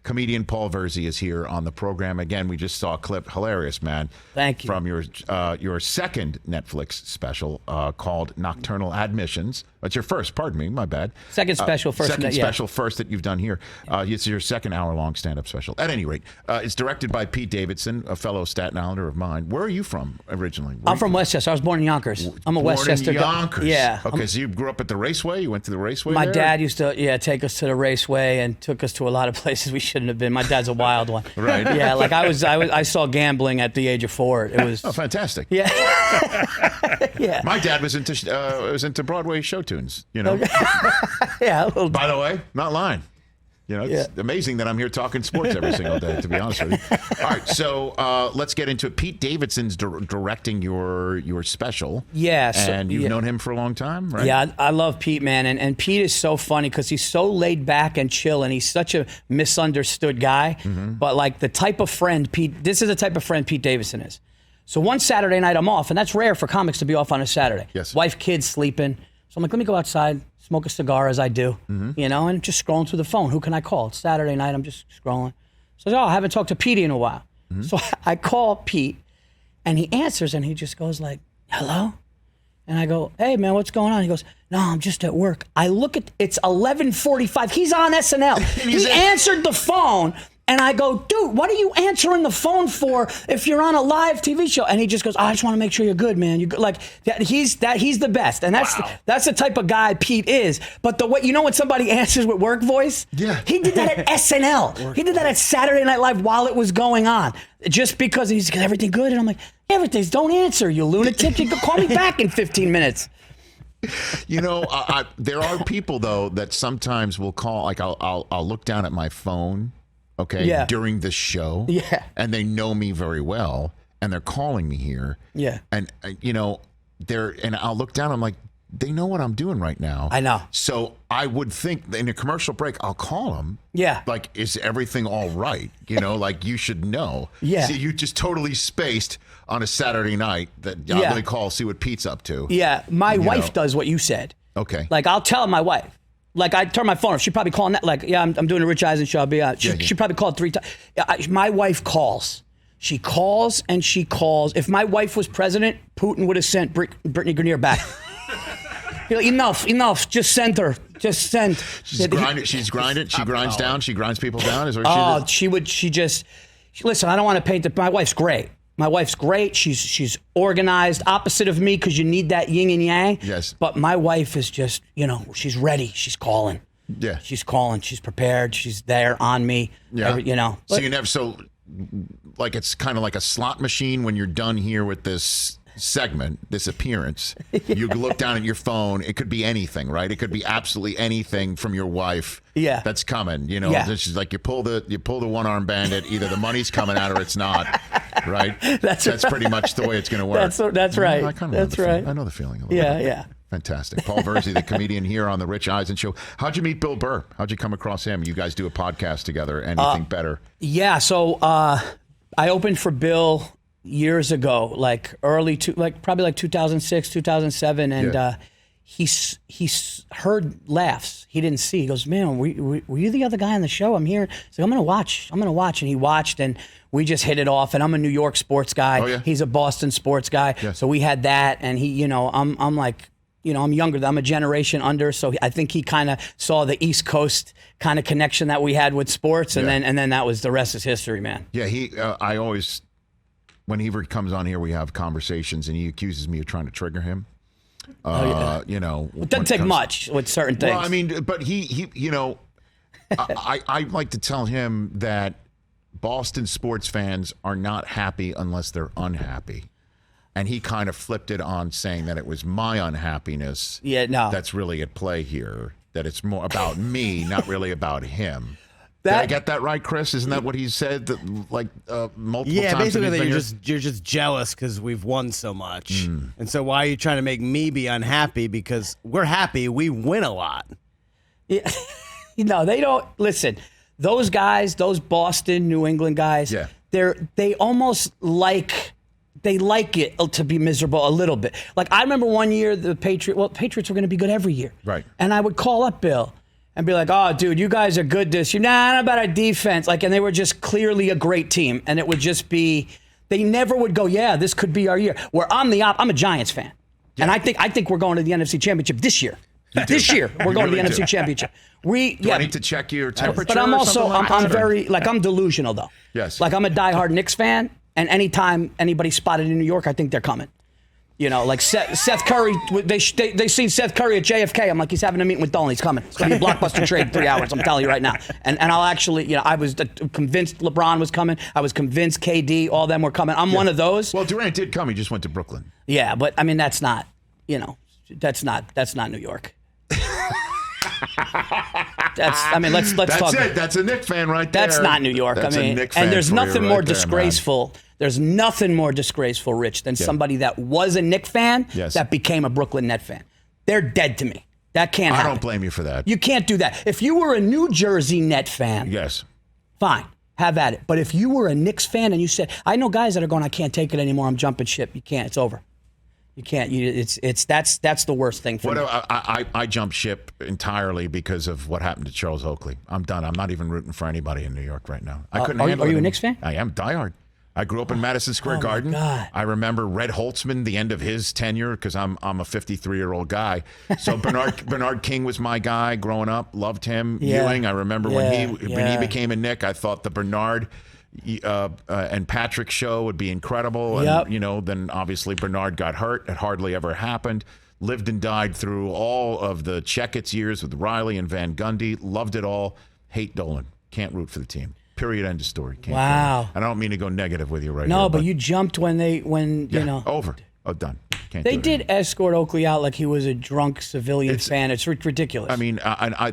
Comedian Paul Virzi is here on the program. Again, we just saw a clip. Hilarious, man. Thank you. From your second Netflix special called Nocturnal Admissions. It's your first, pardon me, my bad. Second special, first. Second special, first that you've done here. It's your second hour-long stand-up special. At any rate, it's directed by Pete Davidson, a fellow Staten Islander of mine. Where are you from originally? I'm from Westchester. I was born in Yonkers. I'm a Westchester guy. Yonkers. Yeah. Okay, so you grew up at the Raceway? You went to the Raceway My there? dad used to, take us to the Raceway and took us to a lot of places we shouldn't have been. My dad's a wild one. Right. Yeah, like I saw gambling at the age of 4. It was. Oh, fantastic. Yeah. Yeah. My dad was into Broadway show tunes, you know. Yeah. A little. By the way, not lying. You know, it's amazing that I'm here talking sports every single day, to be honest with you. All right, so let's get into it. Pete Davidson's directing your special. Yeah. And you've known him for a long time, right? Yeah, I love Pete, man. And Pete is so funny because he's so laid back and chill, and he's such a misunderstood guy. Mm-hmm. But like the type of friend this is the type of friend Pete Davidson is. So one Saturday night I'm off, and that's rare for comics to be off on a Saturday. Yes. Wife, kids sleeping. So I'm like, let me go outside, smoke a cigar as I do, and just scrolling through the phone. Who can I call? It's Saturday night. I'm just scrolling. So I haven't talked to Pete in a while. Mm-hmm. So I call Pete, and he answers, and he just goes like, hello? And I go, hey, man, what's going on? He goes, no, I'm just at work. I look at, it's 11:45. He's on SNL. He answered the phone. And I go, dude, what are you answering the phone for if you're on a live TV show? And he just goes, I just want to make sure you're good, man. You're good. Like he's the best, and that's the type of guy Pete is. But the way when somebody answers with work voice, he did that at SNL. He did that at Saturday Night Live while it was going on, just because he's like, everything good, and I'm like, everything's. Don't answer, you lunatic. You can call me back in 15 minutes. You know, there are people though that sometimes will call. Like I'll look down at my phone. Okay, during the show, and they know me very well, and they're calling me here, and and I'll look down, I'm like, they know what I'm doing right now. I know. So I would think in a commercial break, I'll call them. Yeah. Like, is everything all right? You know, like you should know. Yeah. See, you just totally spaced on a Saturday night that I'm going to call, see what Pete's up to. Yeah, my wife does what you said. Okay. Like, I'll tell my wife. Like, I turn my phone off. She'd probably call that. Like, I'm doing a Rich Eisen Show. I'll be out. She probably called 3 times. My wife calls. She calls and she calls. If my wife was president, Putin would have sent Brittany Grenier back. Enough. Just send her. Just send. She's grinded. She grinds down. She grinds people down. Is what she does? Listen, I don't want to paint my wife's great. My wife's great. She's organized, opposite of me, because you need that yin and yang. Yes. But my wife is just, she's ready. She's calling. Yeah. She's calling. She's prepared. She's there on me. Yeah. So like it's kind of like a slot machine when you're done here with this segment, this appearance. You look down at your phone. It could be anything, right? It could be absolutely anything from your wife. Yeah. That's coming. This is like you pull the one-arm bandit. Either the money's coming out or it's not. Right. That's pretty much the way it's going to work. That's right. I know the feeling a little bit. Yeah. Fantastic. Paul Virzi, the comedian here on the Rich Eisen Show. How'd you meet Bill Burr? How'd you come across him? You guys do a podcast together. Anything better? Yeah. So I opened for Bill years ago, like probably like 2006, 2007, and he heard laughs. He didn't see. He goes, man, were you the other guy on the show? I'm here. He's like, I'm gonna watch, and he watched, and we just hit it off. And I'm a New York sports guy. Oh, yeah? He's a Boston sports guy. Yes. So we had that, and he, I'm like, I'm younger. I'm a generation under, so I think he kind of saw the East Coast kind of connection that we had with sports, and then that was the rest is history, man. Yeah, I always. When he comes on here, we have conversations, and he accuses me of trying to trigger him. It doesn't take much with certain things. Well, I mean, but he I like to tell him that Boston sports fans are not happy unless they're unhappy. And he kind of flipped it on, saying that it was my unhappiness that's really at play here, that it's more about me, not really about him. Did I get that right, Chris? Isn't that what he said? Multiple times. Yeah, basically that you're just jealous because we've won so much, and so why are you trying to make me be unhappy? Because we're happy, we win a lot. Yeah, they don't listen. Those guys, those Boston, New England guys, they almost like. They like it to be miserable a little bit. Like I remember one year the Patriots were going to be good every year, right? And I would call up Bill. and be like, oh, dude, you guys are good this year. Nah, not about our defense. Like, and they were just clearly a great team. And it would just be, they never would go, yeah, this could be our year. Where I'm a Giants fan. Yeah. And I think we're going to the NFC Championship this year. This year, we're going to the NFC Championship. Do I need to check your temperature? But I'm also, I'm very, like, I'm delusional, though. Yes. Like, I'm a diehard Knicks fan. And anytime anybody spotted in New York, I think they're coming. You know, like Seth Curry, they seen Seth Curry at JFK. I'm like, he's having a meeting with Dolan. He's coming. It's going to be a blockbuster trade in 3 hours. I'm telling you right now. And I'll actually, you know, I was convinced LeBron was coming. I was convinced KD, all them were coming. I'm one of those. Well, Durant did come. He just went to Brooklyn. Yeah, but I mean, that's not, you know, that's not New York. Let's talk. That's it. That's a Knicks fan right there. That's not New York. That's I mean, a Knicks fan and there's nothing more disgraceful. Man. There's nothing more disgraceful, Rich, than somebody that was a Knicks fan that became a Brooklyn Net fan. They're dead to me. That can't happen. I don't blame you for that. You can't do that. If you were a New Jersey Net fan, fine, have at it. But if you were a Knicks fan and you said, I know guys that are going, I can't take it anymore, I'm jumping ship. You can't. It's over. You can't. That's the worst thing for me. I jumped ship entirely because of what happened to Charles Oakley. I'm done. I'm not even rooting for anybody in New York right now. I couldn't handle it. Are you a Knicks fan? I am diehard. I grew up in Madison Square Garden. God. I remember Red Holtzman, the end of his tenure, because I'm a 53-year-old guy. So Bernard King was my guy growing up. Loved him. Ewing. I remember when he became a Knick, I thought the Bernard and Patrick show would be incredible. And you know, then obviously Bernard got hurt. It hardly ever happened. Lived and died through all of the Checketts years with Riley and Van Gundy. Loved it all. Hate Dolan. Can't root for the team. Period. End of story. Can't wow. I don't mean to go negative with you right now. here. No, but you jumped when you know. Over. Oh, done. Can't they did escort Oakley out like he was a drunk civilian fan. It's ridiculous. I mean,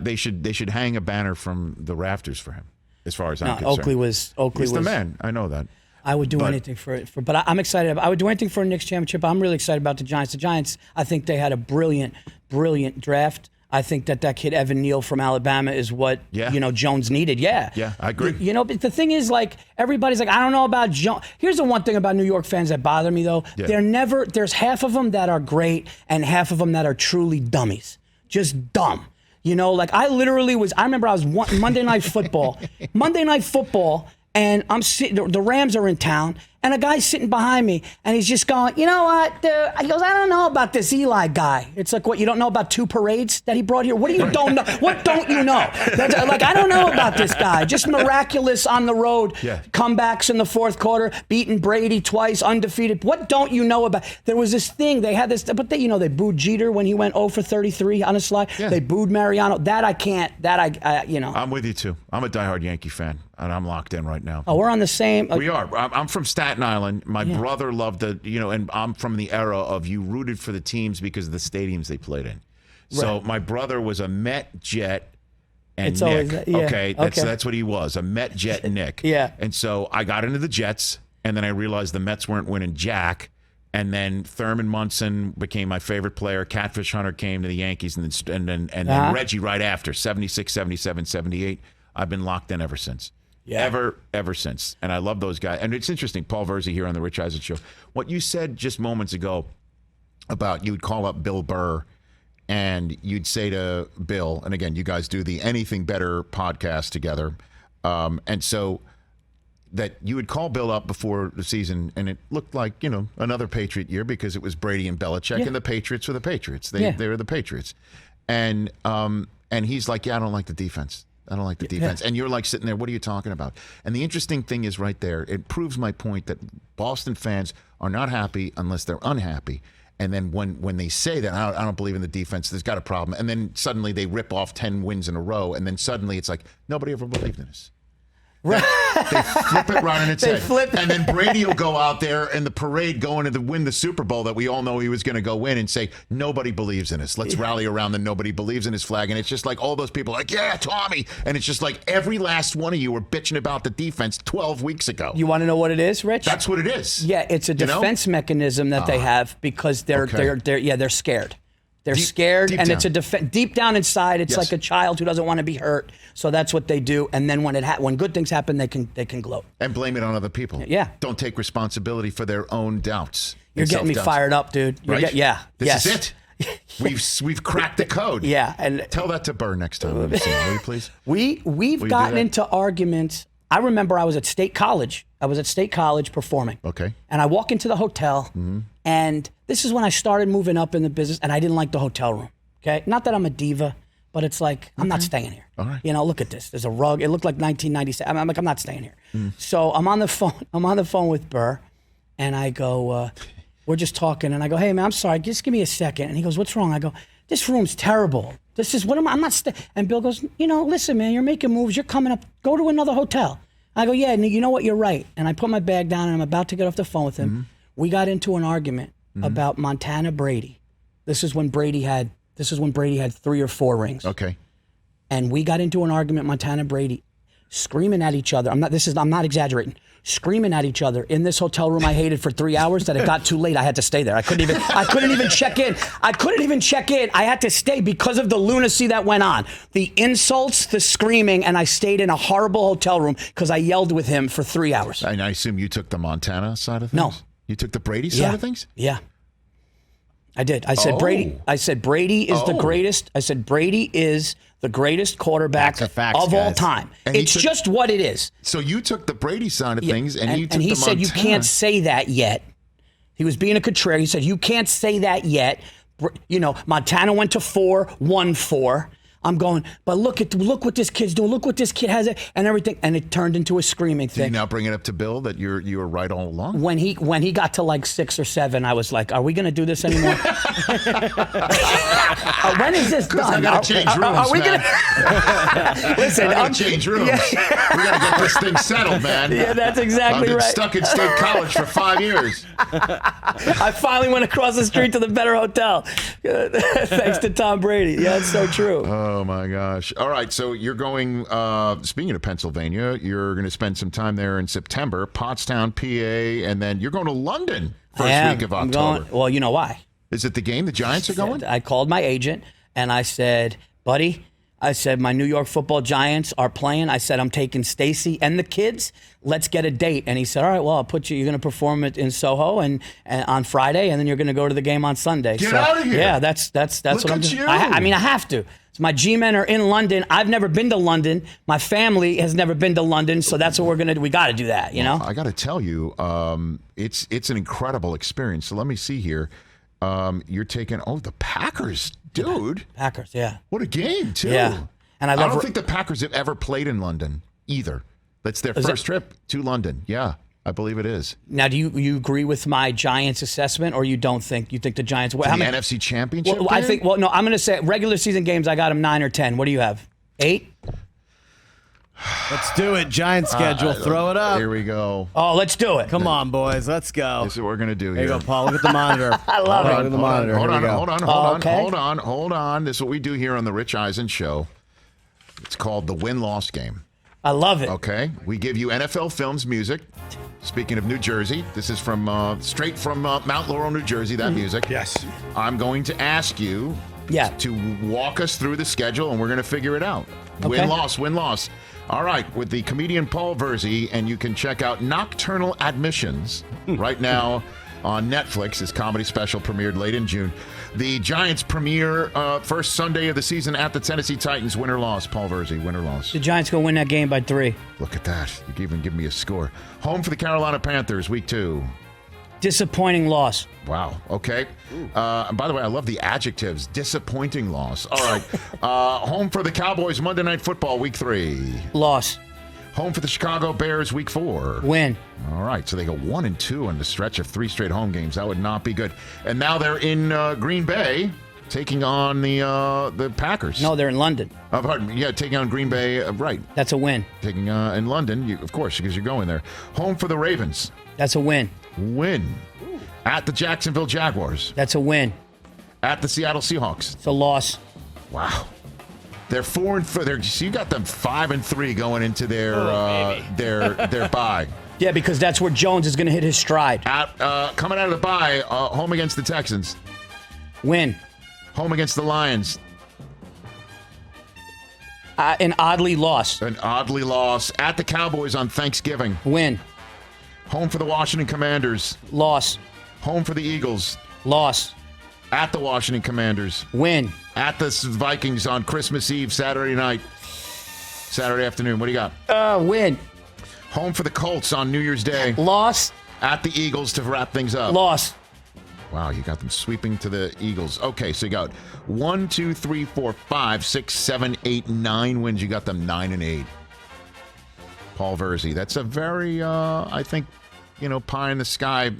they should hang a banner from the rafters for him. As far as I'm concerned, Oakley was the man. I know that. I would do anything for but I'm excited. I would do anything for a Knicks championship. I'm really excited about the Giants. The Giants, I think they had a brilliant draft. I think that kid Evan Neal from Alabama is what Jones needed. Yeah, I agree. You know, but the thing is, like, everybody's like, I don't know about Jones. Here's the one thing about New York fans that bother me though. Yeah. There's half of them that are great and half of them that are truly dummies, just dumb. You know, like I remember I was Monday Night Football, and I'm sitting, the Rams are in town, and a guy's sitting behind me, and he's just going, you know what? He goes, I don't know about this Eli guy. It's like, what, you don't know about 2 parades that he brought here? What do you don't know? What don't you know? Like, I don't know about this guy. Just miraculous on the road, comebacks in the fourth quarter, beating Brady twice, undefeated. What don't you know about? There was this thing, they had this, but they booed Jeter when he went 0 for 33 on a slide. Yeah. They booed Mariano. That I can't, I'm with you too. I'm a diehard Yankee fan, and I'm locked in right now. Oh, we're on the same. We are. I'm from Staten Island. My brother loved and I'm from the era of you rooted for the teams because of the stadiums they played in. So my brother was a Met, Jet, and Nick. Okay, that's what he was, a Met, Jet, Nick. Yeah. And so I got into the Jets, and then I realized the Mets weren't winning jack. And then Thurman Munson became my favorite player. Catfish Hunter came to the Yankees, and then Reggie right after, 76, 77, 78. I've been locked in ever since. Yeah. Ever since. And I love those guys. And it's interesting, Paul Virzi here on the Rich Eisen Show. What you said just moments ago about you would call up Bill Burr and you'd say to Bill, and again, you guys do the Anything Better podcast together. And so that you would call Bill up before the season, and it looked like, another Patriot year because it was Brady and Belichick, and the Patriots were the Patriots. They were the Patriots. And he's like, I don't like the defense. I don't like the defense. And you're like sitting there, what are you talking about? And the interesting thing is right there, it proves my point that Boston fans are not happy unless they're unhappy. And then when they say that, I don't believe in the defense, there's got a problem. And then suddenly they rip off 10 wins in a row. And then suddenly it's like, nobody ever believed in us. Right. They flip it right on its head. And then Brady will go out there in the parade going to win the Super Bowl that we all know he was going to go win and say, nobody believes in us. Let's rally around the nobody believes in his flag. And it's just like all those people like, yeah, Tommy. And it's just like every last one of you were bitching about the defense 12 weeks ago. You want to know what it is, Rich? That's what it is. Yeah, it's a defense mechanism that they have because they're scared. They're scared, and it's deep down inside. It's like a child who doesn't want to be hurt. So that's what they do. And then when good things happen, they can gloat and blame it on other people. Yeah, don't take responsibility for their own doubts. You're getting me fired up, dude. Right? This is it. We've cracked the code. Yeah, and Tell that to Burr next time. Will you please? We've gotten into arguments. I remember I was at State College. Performing. Okay. And I walk into the hotel, and this is when I started moving up in the business, and I didn't like the hotel room. Okay, not that I'm a diva, but it's like I'm not staying here. All right. You know, look at this. There's a rug. It looked like 1997. I'm like, I'm not staying here. So I'm on the phone with Burr, and I go, we're just talking, and I go, hey man, I'm sorry, just give me a second. And he goes, what's wrong? I go, this room's terrible. This is what I'm not staying. And Bill goes, listen, man, you're making moves. You're coming up. Go to another hotel. I go, yeah, you know what? You're right. And I put my bag down, and I'm about to get off the phone with him. We got into an argument about Montana Brady. This is when Brady had 3 or 4 rings. Okay. And we got into an argument, Montana Brady, screaming at each other. I'm not exaggerating. Screaming at each other in this hotel room I hated for 3 hours that it got too late. I had to stay there. I couldn't even check in. I had to stay because of the lunacy that went on. The insults, the screaming, and I stayed in a horrible hotel room because I yelled with him for 3 hours. And I assume you took the Montana side of things? No. You took the Brady side of things? Yeah. I did. I said Brady is the greatest. I said Brady is the greatest quarterback Facts are facts, of all guys. time. And It's just what it is. So you took the Brady side of things, and you took and he the said you Montana. can't say that yet. He was being a contrarian. He said you can't say that yet. Montana went to 4, won 4. I'm going, but look what this kid's doing. Look what this kid has, and everything. And it turned into a screaming Did thing. you now bring it up to Bill that you were right all along? When he got to like 6 or 7, I was like, are we going to do this anymore? When is this done? I got to change rooms, are we man. Listen, I got to change rooms. Yeah. We got to get this thing settled, man. Yeah, that's exactly I've been right. stuck in State College for 5 years. I finally went across the street to the better hotel. Thanks to Tom Brady. Yeah, it's so true. Oh, my gosh. All right, so you're going, speaking of Pennsylvania, you're going to spend some time there in September, Pottstown, PA, and then you're going to London first week of October. Well, you know why? Is it the game the Giants are going? I called my agent, and I said, buddy, my New York football Giants are playing. I said, I'm taking Stacy and the kids. Let's get a date. And he said, all right, well, I'll put you. You're going to perform it in Soho and on Friday, and then you're going to go to the game on Sunday. Get out of here. Yeah, that's what I'm doing. You. I mean, I have to. So my G-men are in London. I've never been to London. My family has never been to London, so that's what we're going to do. We got to do that, you know? I got to tell you, it's an incredible experience. So let me see here. You're taking, the Packers, dude. Packers, yeah. What a game, too. Yeah. And I don't think the Packers have ever played in London either. That's their first trip to London. Yeah, I believe it is. Now, do you agree with my Giants assessment, or you don't think the Giants? The NFC Championship. Well, I think. Well, no, I'm going to say regular season games. I got them 9 or 10. What do you have? 8. Let's do it. Giant schedule. Throw it up. Here we go. Oh, let's do it. Come on, boys. Let's go. This is what we're going to do There here. you go, Paul. Look at the monitor. I love it. Look at the monitor. Hold Here we go. on. Hold on. This is what we do here on the Rich Eisen Show. It's called the win-loss game. I love it. Okay. We give you NFL Films music. Speaking of New Jersey, this is from straight from Mount Laurel, New Jersey, that music. Yes. I'm going to ask you to walk us through the schedule, and we're going to figure it out. Okay. Win-loss. All right, with the comedian Paul Virzi, and you can check out Nocturnal Admissions right now on Netflix. His comedy special premiered late in June. The Giants premiere first Sunday of the season at the Tennessee Titans. Win or loss, Paul Virzi, win or loss? The Giants going to win that game by 3. Look at that. You can even give me a score. Home for the Carolina Panthers, week 2. Disappointing loss. Wow. Okay. And by the way, I love the adjectives. Disappointing loss. All right. Home for the Cowboys, Monday Night Football, week 3. Loss. Home for the Chicago Bears, week 4. Win. All right. So they go 1-2 on the stretch of 3 straight home games. That would not be good. And now they're in Green Bay, taking on the Packers. No, they're in London. Pardon me. Yeah, taking on Green Bay. Right. That's a win. Taking in London, of course, because you're going there. Home for the Ravens. That's a win. Win. At the Jacksonville Jaguars. That's a win. At the Seattle Seahawks. It's a loss. Wow. They're 4-4. So you got them 5-3 going into their bye. Yeah, because that's where Jones is going to hit his stride. Coming out of the bye, home against the Texans. Win. Home against the Lions. An oddly loss. An oddly loss. At the Cowboys on Thanksgiving. Win. Home for the Washington Commanders. Loss. Home for the Eagles. Loss. At the Washington Commanders. Win. At the Vikings on Christmas Eve, Saturday night. Saturday afternoon. What do you got? Win. Home for the Colts on New Year's Day. Loss. At the Eagles to wrap things up. Loss. Wow, you got them sweeping to the Eagles. Okay, so you got 1, 2, 3, 4, 5, 6, 7, 8, 9 wins. You got them 9-8. Paul Virzi. That's a very, I think, pie in the sky.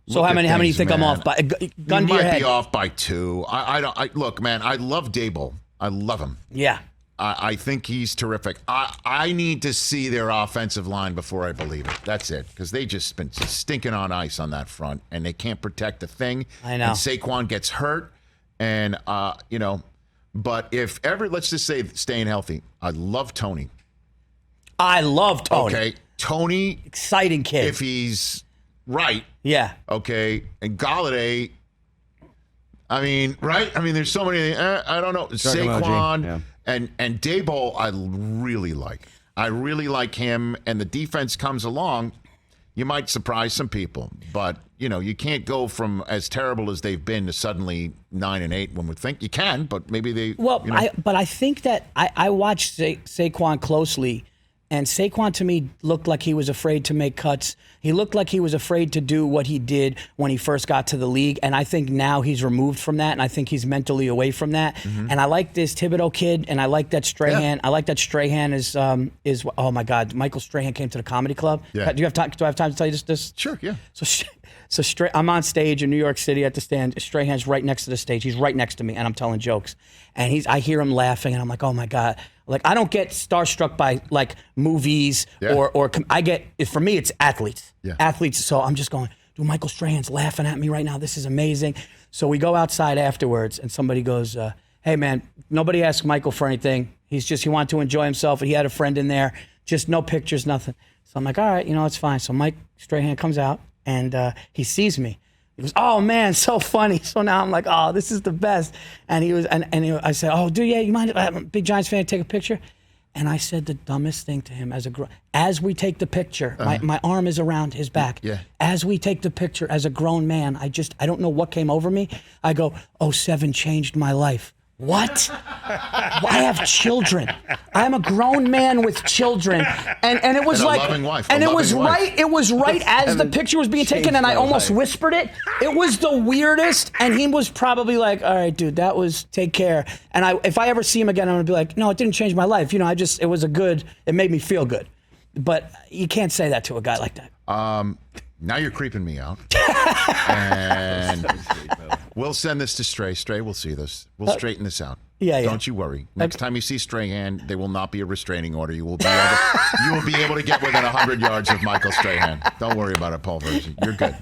So how many do you think I'm off by? Gun to your head. You might be off by 2. Look, man, I love Dable. I love him. Yeah. I think he's terrific. I need to see their offensive line before I believe it. That's it. Because they just been stinking on ice on that front, and they can't protect a thing. I know. And Saquon gets hurt, and, but if ever, let's just say staying healthy, I love Tony. I love Tony. Okay. Tony. Exciting kid. If he's right. Yeah. Okay. And Galladay, I mean, right? I mean, there's so many. I don't know. Saquon. Yeah. And Daboll, I really like. I really like him, and the defense comes along. You might surprise some people, but you can't go from as terrible as they've been to suddenly 9-8. One would think you can, but maybe they. Well, but I think that I watched Saquon closely, and Saquon to me looked like he was afraid to make cuts. He looked like he was afraid to do what he did when he first got to the league, and I think now he's removed from that, and I think he's mentally away from that. Mm-hmm. And I like this Thibodeau kid, and I like that Strahan. Yeah. I like that Strahan is oh my God, Michael Strahan came to the comedy club. Yeah. Do I have time to tell you this? Sure, yeah. So I'm on stage in New York City at the stand. Strahan's right next to the stage. He's right next to me, and I'm telling jokes. And I hear him laughing, and I'm like, oh my God. Like, I don't get starstruck by like movies or I get, for me, it's athletes. Yeah. Athletes. So I'm just going, dude, Michael Strahan's laughing at me right now. This is amazing. So we go outside afterwards, and somebody goes, hey man, nobody asked Michael for anything. He wanted to enjoy himself, and he had a friend in there. Just no pictures, nothing. So I'm like, all right, it's fine. So Mike Strahan comes out, and he sees me. He goes, oh man, so funny. So now I'm like, oh, this is the best. And I said, oh, dude, yeah, you mind? I'm a big Giants fan. Take a picture. And I said the dumbest thing to him as we take the picture. My arm is around his back. Yeah. As we take the picture, as a grown man, I don't know what came over me. I go, 07 changed my life. What? I have children. I'm a grown man with children, and it was like, loving wife, and it was right. It was right as the picture was being taken, and I almost whispered it. It was the weirdest, and he was probably like, "All right, dude, that was take care." And if I ever see him again, I'm gonna be like, "No, it didn't change my life. It was it made me feel good." But you can't say that to a guy like that. Now you're creeping me out. And we'll send this to Stray. Stray, we'll see this. We'll straighten this out. Yeah. Don't you worry. Next time you see Strahan, there will not be a restraining order. You will be able to get within 100 yards of Michael Strahan. Don't worry about it, Paul Virzi. You're good.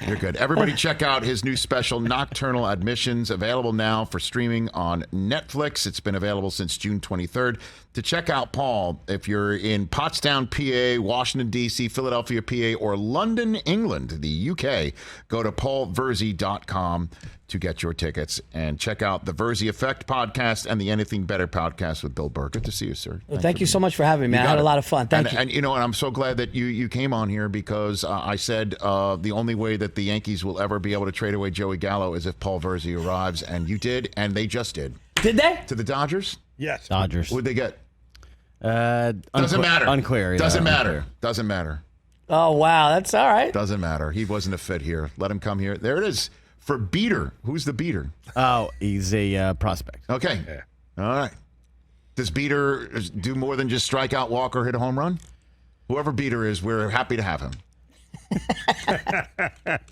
You're good. Everybody check out his new special, Nocturnal Admissions, available now for streaming on Netflix. It's been available since June 23rd. To check out Paul, if you're in Pottstown, PA, Washington, D.C., Philadelphia, PA, or London, England, the UK, go to paulvirzi.com to get your tickets and check out the Virzi Effect podcast and the Anything Better podcast with Bill Burr. Good to see you, sir. Well, thank you so much for having me, man. I had a lot of fun. Thank you. And and I'm so glad that you came on here because I said the only way that the Yankees will ever be able to trade away Joey Gallo is if Paul Virzi arrives, and you did, and they just did. Did they? To the Dodgers? Yes. Dodgers. What'd they get? Doesn't matter. Unclear. Yeah. Doesn't matter. Doesn't matter. Oh, wow. That's all right. Doesn't matter. He wasn't a fit here. Let him come here. There it is. For Beater. Who's the Beater? Oh, he's a prospect. Okay. Yeah. All right. Does Beater do more than just strike out, walk, or hit a home run? Whoever Beater is, we're happy to have him.